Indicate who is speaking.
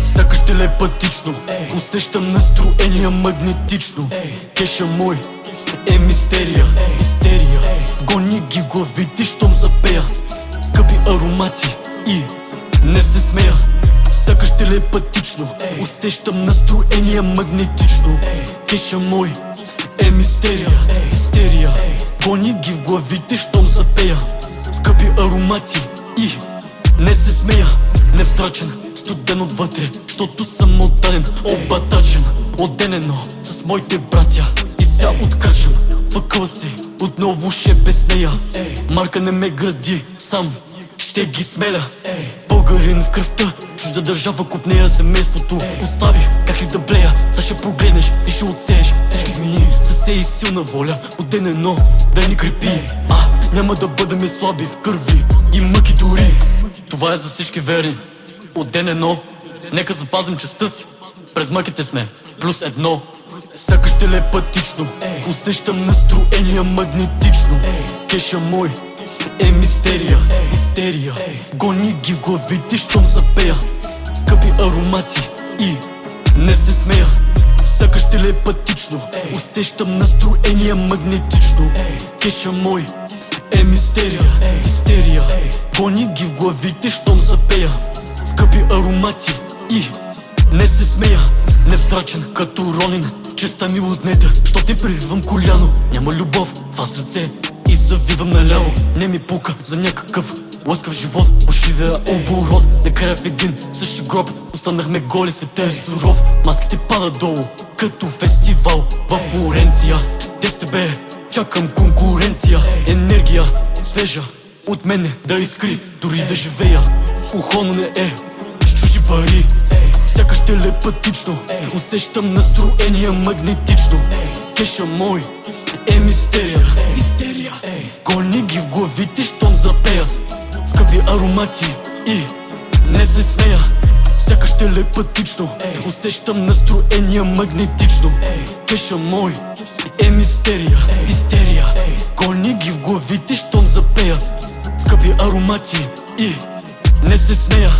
Speaker 1: Сякаш телепатично усещам настроение магнетично. Кеша мой е мистерия, истерия. Гони ги в главите, щом запея. Скъпи аромати и не се смея. Сякаш телепатично усещам настроение магнетично. Кеша мой е мистерия, истерия. Гони ги в главите, щом запея. Скъпи аромати и не се смея. Невздрачен, студен отвътре, щото съм отдаден, обатачен, отденено с моите братя. И ся откачам, въкъл се, отново ще без нея. Марка не ме гради, сам ще ги смеля. Българин в кръвта, чужда държава, куп нея семейството. Оставих как ли да блея, са ще погледнеш и ще отсееш всички змии. Сърце и силна воля, отденено да ни крепи. Няма да бъдем слаби в кърви и мъки дори. Това е за всички верни, отденено. Нека запазим честта си, през мъките сме плюс едно. Сякаш телепатично усещам настроение магнетично. Кеша мой е мистерия, истерия. Гони ги в главите, щом запея. Скъпи аромати и не се смея. Сякаш телепатично усещам настроение магнетично. Кеша мой е мистерия, истерия. Гони ги в главите, щом запея. Скъпи аромати и не се смея. Невздрачен като Ронин, честа ми отнета, що те прививам коляно. Няма любов, това сърце и завивам наляво. Не ми пука за някакъв лъскав живот, пошивея оборот. Накрая в един същи гроб останахме голи, света е суров. Маските падат долу, като фестивал във Флоренция. Те с тебе чакам конкуренция. Енергия свежа от мене да изкри, дори да живея. Ухоно не е с чужи пари. Сякаш телепатично усещам настроение магнетично. Кеша мой е мистерия, истерия. Гони ги в главите, щом запея. Скъпи аромати и не се смея. Сякаш телепатично усещам настроение магнетично. Кеша мой е мистерия, истерия. Гони ги в главите, щом запея. Скъпи аромати и не се смея.